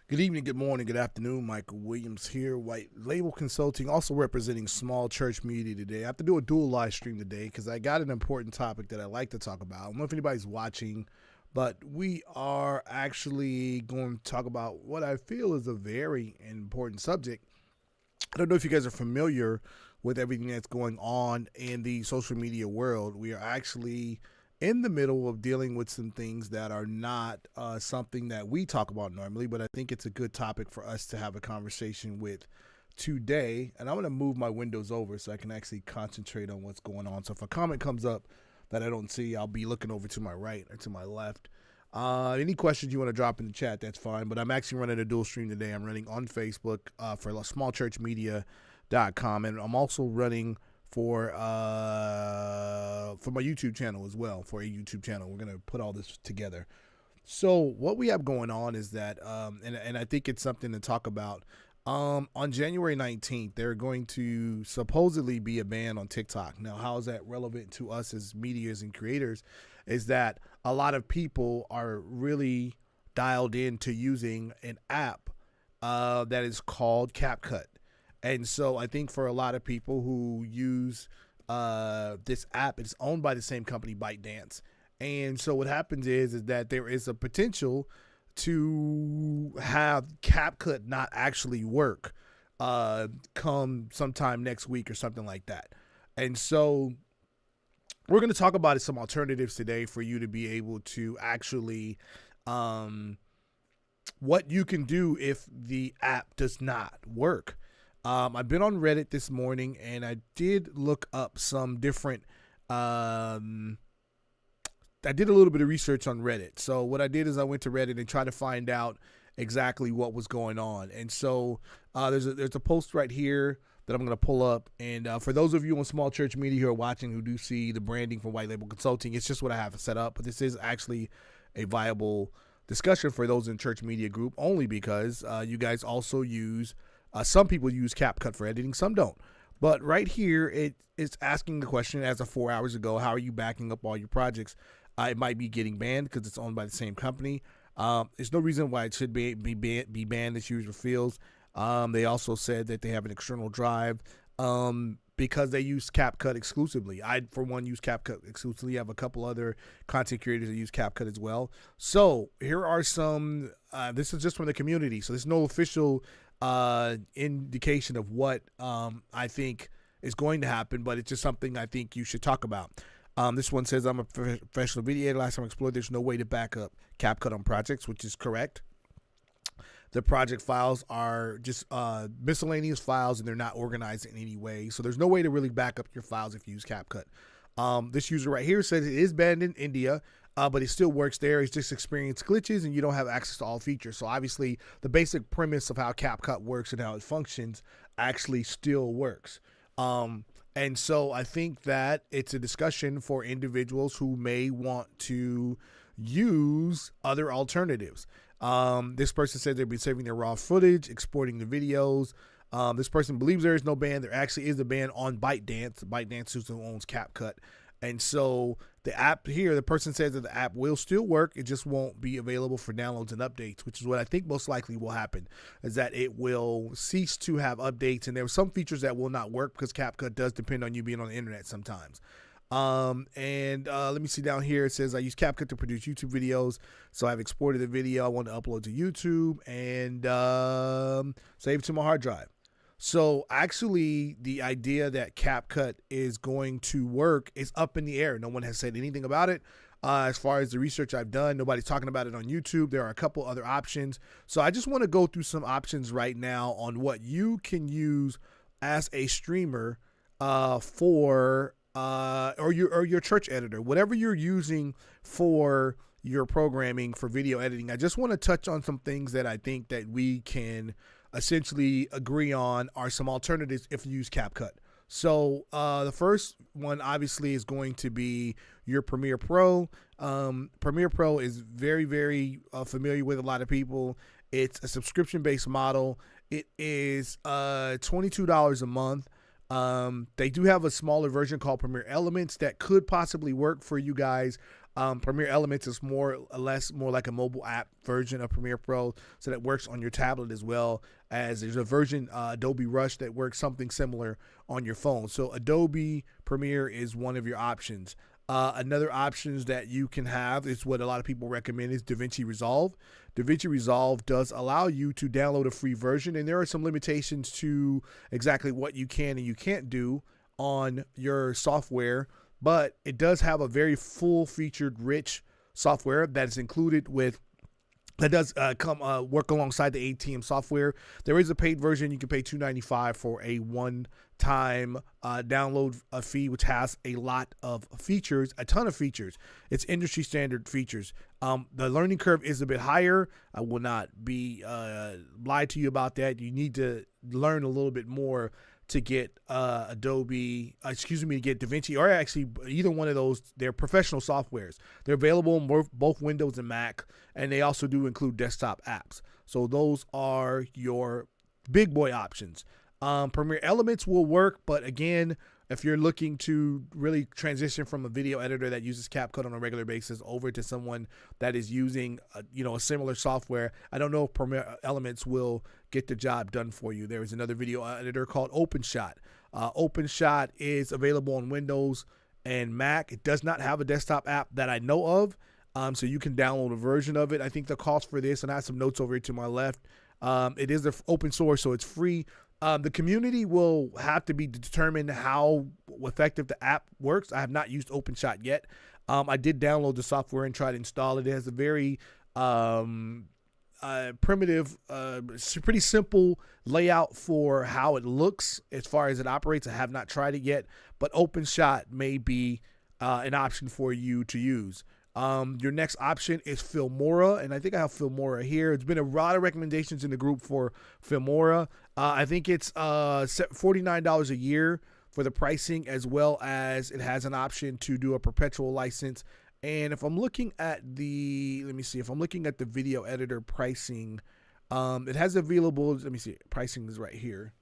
Good evening, good morning, good afternoon. Michael Williams here, White Label Consulting, also representing small church media today. I have to do a dual live stream today because I got an important topic that I like to talk about. I don't know if anybody's watching, but we are actually going to talk about what I feel is a very important subject. I don't know if you guys are familiar with everything that's going on in the social media world. We are actually in the middle of dealing with some things that are not something that we talk about normally, but I think it's a good topic for us to have a conversation with today. And I'm going to move my windows over so I can actually concentrate on what's going on. So if a comment comes up that I don't see, I'll be looking over to my right or to my left. Any questions you want to drop in the chat, that's fine. But I'm actually running a dual stream today. I'm running on Facebook for smallchurchmedia.com, and I'm also running for my YouTube channel as well, for a YouTube channel. We're going to put all this together. So what we have going on is that, and I think it's something to talk about, on January 19th, there are going to supposedly be a ban on TikTok. Now, how is that relevant to us as medias and creators is that a lot of people are really dialed into using an app that is called CAPCUT. And so I think for a lot of people who use this app, it's owned by the same company, ByteDance. And so what happens is that there is a potential to have CAPCUT not actually work come sometime next week or something like that. And so we're going to talk about some alternatives today for you to be able to actually what you can do if the app does not work. I've been on Reddit this morning and I did look up some different, I did a little bit of research on Reddit. So what I did is I went to Reddit and tried to find out exactly what was going on. And so there's a post right here that I'm going to pull up. And for those of you on small church media who are watching who do see the branding from White Label Consulting, it's just what I have set up. But this is actually a viable discussion for those in church media group only because you guys also use some people use CAPCUT for editing, some don't. But right here, it's asking the question as of 4 hours ago, how are you backing up all your projects? It might be getting banned because it's owned by the same company. There's no reason why it should be banned, this user feels. They also said that they have an external drive because they use CAPCUT exclusively. I, for one, use CAPCUT exclusively. I have a couple other content creators that use CAPCUT as well. So here are some, this is just from the community. So there's no official indication of what I think is going to happen, but it's just something I think you should talk about. This one says, I'm a professional video editor. Last time I explored, there's no way to back up CAPCUT on projects, which is correct. The project files are just miscellaneous files and they're not organized in any way. So there's no way to really back up your files if you use CAPCUT. This user right here says it is banned in India, but it still works there. It's just experienced glitches and you don't have access to all features. So obviously the basic premise of how CAPCUT works and how it functions actually still works. And so I think that it's a discussion for individuals who may want to use other alternatives. This person said they've been saving their raw footage, exporting the videos. This person believes there is no ban. There actually is a ban on ByteDance. ByteDance is who owns CAPCUT. And so the app here, the person says that the app will still work. It just won't be available for downloads and updates, which is what I think most likely will happen, is that it will cease to have updates. And there are some features that will not work because CAPCUT does depend on you being on the internet sometimes. Let me see down here. It says I use CAPCUT to produce YouTube videos. So I've exported the video I want to upload to YouTube and save it to my hard drive. So actually the idea that CAPCUT is going to work is up in the air. No one has said anything about it. As far as the research I've done, nobody's talking about it on YouTube. There are a couple other options. So I just want to go through some options right now on what you can use as a streamer for your church editor, whatever you're using for your programming for video editing. I just want to touch on some things that I think that we can essentially agree on are some alternatives if you use CAPCUT. So the first one obviously is going to be your Premiere Pro. Premiere Pro is very, very familiar with a lot of people. It's a subscription-based model. It is $22 a month. They do have a smaller version called Premiere Elements that could possibly work for you guys. Premiere Elements is more like a mobile app version of Premiere Pro, so that works on your tablet as well as there's a version Adobe Rush that works something similar on your phone. So Adobe Premiere is one of your options. Another options that you can have is what a lot of people recommend is Vinci Resolve. Vinci Resolve does allow you to download a free version, and there are some limitations to exactly what you can and you can't do on your software, but it does have a very full-featured, rich software that is included with that does work alongside the ATM software. There is a paid version. You can pay $2.95 for a one-time download fee, which has a lot of features, a ton of features. It's industry standard features. The learning curve is a bit higher. I will not be lied to you about that. You need to learn a little bit more to get to get DaVinci, or actually either one of those. They're professional softwares. They're available on both Windows and Mac, and they also do include desktop apps. So those are your big boy options. Premiere Elements will work, but again, if you're looking to really transition from a video editor that uses CAPCUT on a regular basis over to someone that is using a similar software, I don't know if Premiere Elements will get the job done for you. There is another video editor called OpenShot. OpenShot is available on Windows and Mac. It does not have a desktop app that I know of, so you can download a version of it. I think the cost for this, and I have some notes over here to my left, it is open source, so it's free. The community will have to be determined how effective the app works. I have not used OpenShot yet. I did download the software and try to install it. It has a very primitive, pretty simple layout for how it looks as far as it operates. I have not tried it yet, but OpenShot may be an option for you to use. Your next option is Filmora, and I think I have Filmora here. It's been a lot of recommendations in the group for Filmora. I think it's $49 a year for the pricing, as well as it has an option to do a perpetual license. And if I'm looking at if I'm looking at the video editor pricing, it has available, let me see, pricing is right here.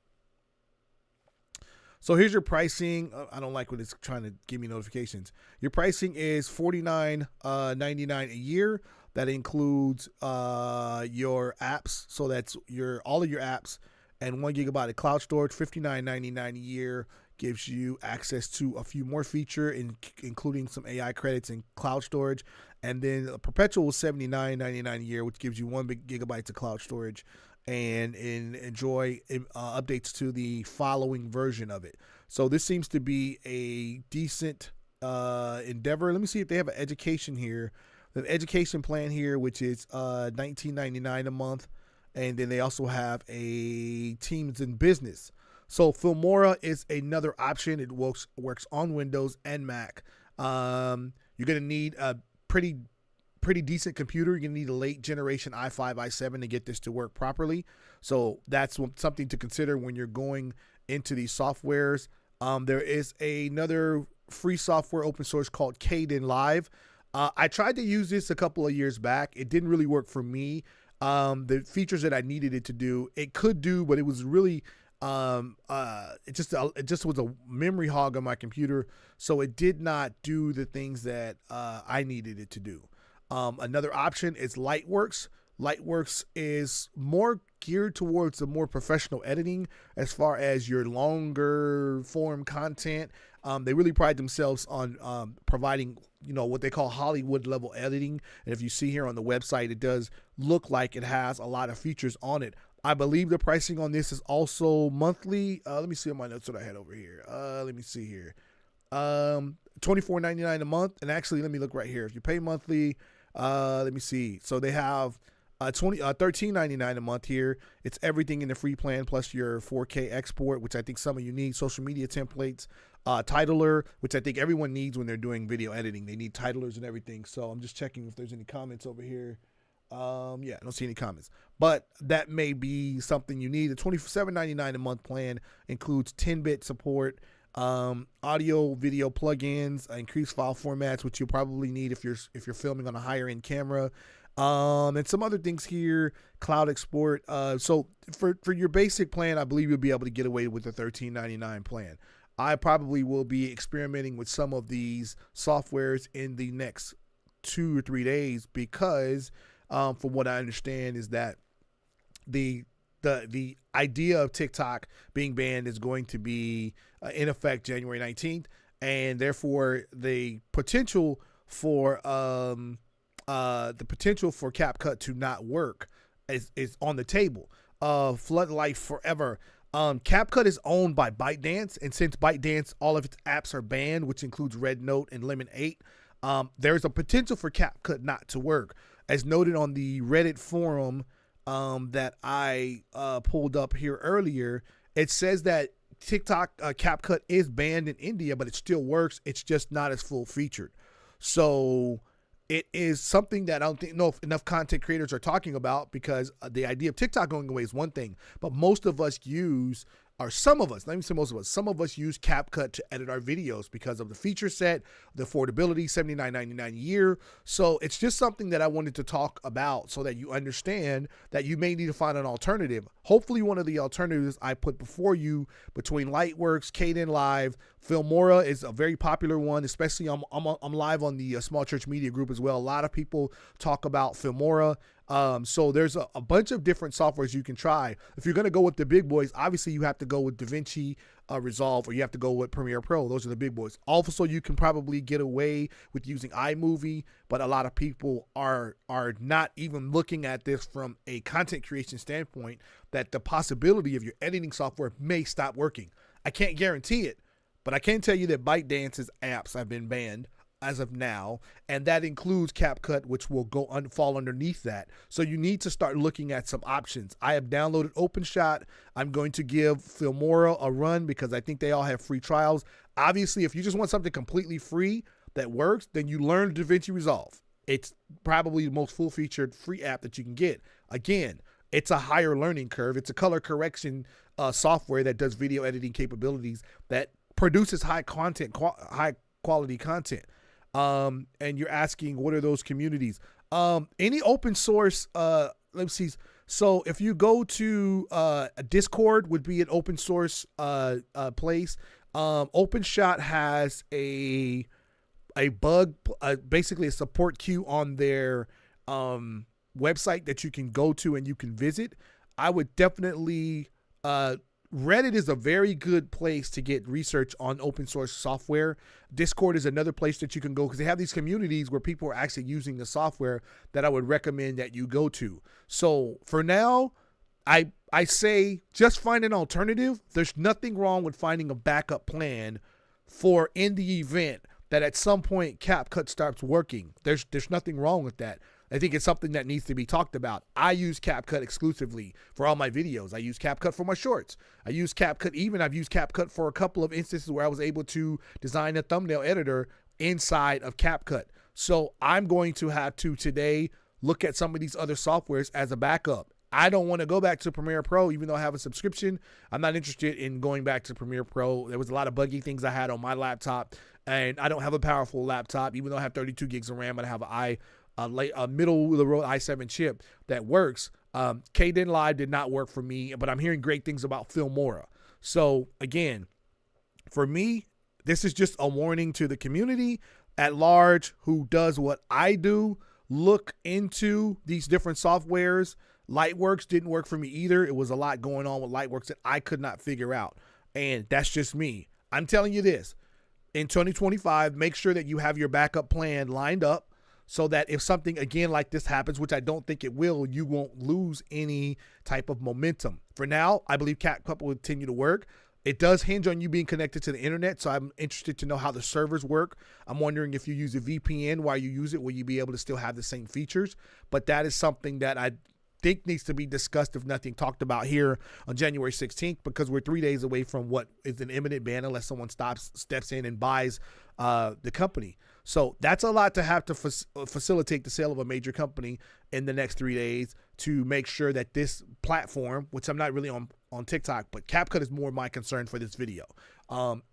So here's your pricing. I don't like when it's trying to give me notifications. Your pricing is $49.99 a year. That includes your apps. So that's all of your apps and 1 gigabyte of cloud storage. $59.99 a year gives you access to a few more features, including some AI credits and cloud storage. And then perpetual is $79.99 a year, which gives you 1 gigabyte of cloud storage and enjoy updates to the following version of it. So this seems to be a decent endeavor. Let me see if they have an education here. The education plan here, which is $19.99 a month, and then they also have a Teams and Business. So Filmora is another option. It works on Windows and Mac. You're gonna need a pretty decent computer. You're gonna need a late generation i5, i7 to get this to work properly. So that's something to consider when you're going into these softwares. There is another free software open source called Kaden Live. I tried to use this a couple of years back. It didn't really work for me. The features that I needed it to do, it could do, but it was really it just was a memory hog on my computer, so it did not do the things that I needed it to do. Another option is Lightworks. Lightworks is more geared towards the more professional editing as far as your longer form content. They really pride themselves on providing, what they call Hollywood level editing. And if you see here on the website, it does look like it has a lot of features on it. I believe the pricing on this is also monthly. Let me see on my notes what I had over here. Let me see here. $24.99 a month. And actually, let me look right here. If you pay monthly, let me see. So they have $13.99 a month here. It's everything in the free plan plus your 4K export, which I think some of you need, social media templates, titler, which I think everyone needs when they're doing video editing. They need titlers and everything. So I'm just checking if there's any comments over here. Yeah, I don't see any comments, but that may be something you need. The $27.99 a month plan includes 10-bit support, audio, video plugins, increased file formats, which you'll probably need if you're filming on a higher end camera. And some other things here, cloud export. So for your basic plan, I believe you'll be able to get away with the $13.99 plan. I probably will be experimenting with some of these softwares in the next 2 or 3 days because, from what I understand, is that the idea of TikTok being banned is going to be in effect January 19th, and therefore the potential for CapCut to not work is on the table. Floodlight forever. CapCut is owned by ByteDance, and since ByteDance, all of its apps are banned, which includes Red Note and Lemon 8, there's a potential for CapCut not to work. As noted on the Reddit forum that I pulled up here earlier, it says that TikTok CapCut is banned in India, but it still works. It's just not as full featured. So it is something that I don't think enough content creators are talking about, because the idea of TikTok going away is one thing, but most of us use, or some of us, let me say most of us, some of us use CapCut to edit our videos because of the feature set, the affordability, $79.99 a year. So it's just something that I wanted to talk about so that you understand that you may need to find an alternative. Hopefully one of the alternatives I put before you between Lightworks, Kaden Live, Feora is a very popular one, especially I'm live on the Small Church Media Group as well. A lot of people talk about Feora. So there's a bunch of different softwares you can try. If you're going to go with the big boys, obviously you have to go with Vinci Resolve, or you have to go with Premiere Pro. Those are the big boys. Also, you can probably get away with using iMovie, but a lot of people are not even looking at this from a content creation standpoint, that the possibility of your editing software may stop working. I can't guarantee it, but I can tell you that ByteDance's apps have been banned as of now, and that includes CapCut, which will fall underneath that. So you need to start looking at some options. I have downloaded OpenShot. I'm going to give Feora a run because I think they all have free trials. Obviously, if you just want something completely free that works, then you learn Vinci Resolve. It's probably the most full-featured free app that you can get. Again, it's a higher learning curve. It's a color correction software that does video editing capabilities that produces high quality content. And you're asking, what are those communities? Any open source, let me see. So if you go to a Discord would be an open source place. OpenShot has a bug, basically a support queue on their website that you can go to and you can visit. I would definitely, Reddit is a very good place to get research on open source software. Discord is another place that you can go because they have these communities where people are actually using the software that I would recommend that you go to. So for now, I say just find an alternative. There's nothing wrong with finding a backup plan for in the event that at some point CapCut starts working. There's nothing wrong with that. I think it's something that needs to be talked about. I use CapCut exclusively for all my videos. I use CapCut for my shorts. I've used CapCut for a couple of instances where I was able to design a thumbnail editor inside of CapCut. So I'm going to have to today look at some of these other softwares as a backup. I don't want to go back to Premiere Pro, even though I have a subscription. I'm not interested in going back to Premiere Pro. There was a lot of buggy things I had on my laptop, and I don't have a powerful laptop, even though I have 32 gigs of RAM and I have a middle of the road i7 chip that works. Kaden Live did not work for me, but I'm hearing great things about Feora. So again, for me, this is just a warning to the community at large who does what I do. Look into these different softwares. Lightworks didn't work for me either. It was a lot going on with Lightworks that I could not figure out. And that's just me. I'm telling you this. In 2025, make sure that you have your backup plan lined up so that if something again like this happens, which I don't think it will, you won't lose any type of momentum. For now, I believe CAPCUT will continue to work. It does hinge on you being connected to the internet, so I'm interested to know how the servers work. I'm wondering if you use a VPN while you use it, will you be able to still have the same features? But that is something that I think needs to be discussed, if nothing talked about here on January 16th, because we're 3 days away from what is an imminent ban unless someone steps in and buys the company. So that's a lot to have to facilitate the sale of a major company in the next 3 days to make sure that this platform, which I'm not really on TikTok, but CAPCUT is more my concern for this video.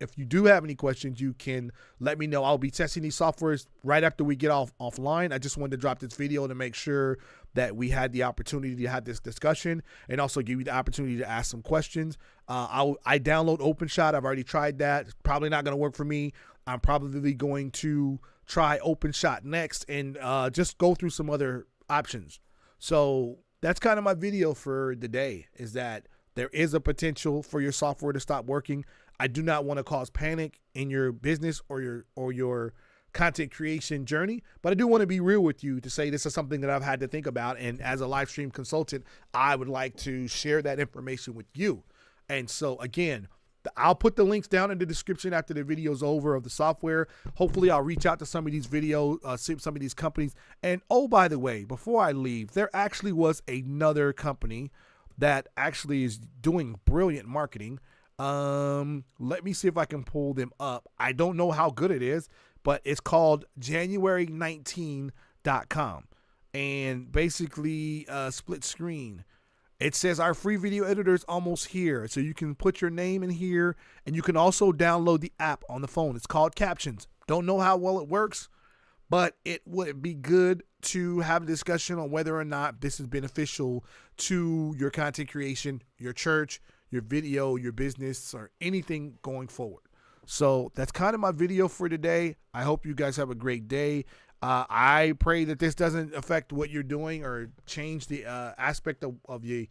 If you do have any questions, you can let me know. I'll be testing these softwares right after we get offline. I just wanted to drop this video to make sure that we had the opportunity to have this discussion and also give you the opportunity to ask some questions. I download OpenShot. I've already tried that. It's probably not going to work for me. I'm probably going to try OpenShot next and just go through some other options. So that's kind of my video for the day, is that there is a potential for your software to stop working. I do not want to cause panic in your business or your content creation journey, but I do want to be real with you to say this is something that I've had to think about. And as a live stream consultant, I would like to share that information with you. And so again, I'll put the links down in the description after the video's over of the software. Hopefully I'll reach out to some of these some of these companies. And oh, by the way, before I leave, there actually was another company that actually is doing brilliant marketing. Let me see if I can pull them up. I don't know how good it is, but it's called January19.com. And basically split screen. It says our free video editor is almost here. So you can put your name in here, and you can also download the app on the phone. It's called Captions. Don't know how well it works, but it would be good to have a discussion on whether or not this is beneficial to your content creation, your church, your video, your business, or anything going forward. So that's kind of my video for today. I hope you guys have a great day. I pray that this doesn't affect what you're doing or change the aspect of the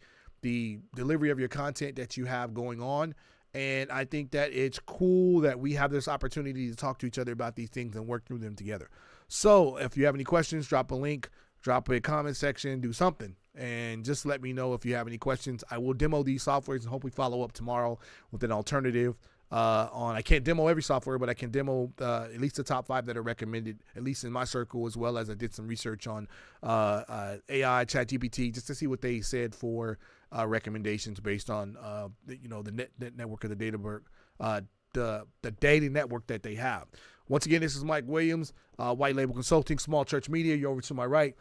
delivery of your content that you have going on. And I think that it's cool that we have this opportunity to talk to each other about these things and work through them together. So if you have any questions, drop a link, drop a comment section, do something, and just let me know if you have any questions. I will demo these softwares and hopefully follow up tomorrow with an alternative. I can't demo every software, but I can demo at least the top 5 that are recommended, at least in my circle, as well as I did some research on AI, ChatGPT, just to see what they said for recommendations based on the network of the the data network that they have. Once again, this is Mike Williams, White Label Consulting, Small Church Media. You're over to my right.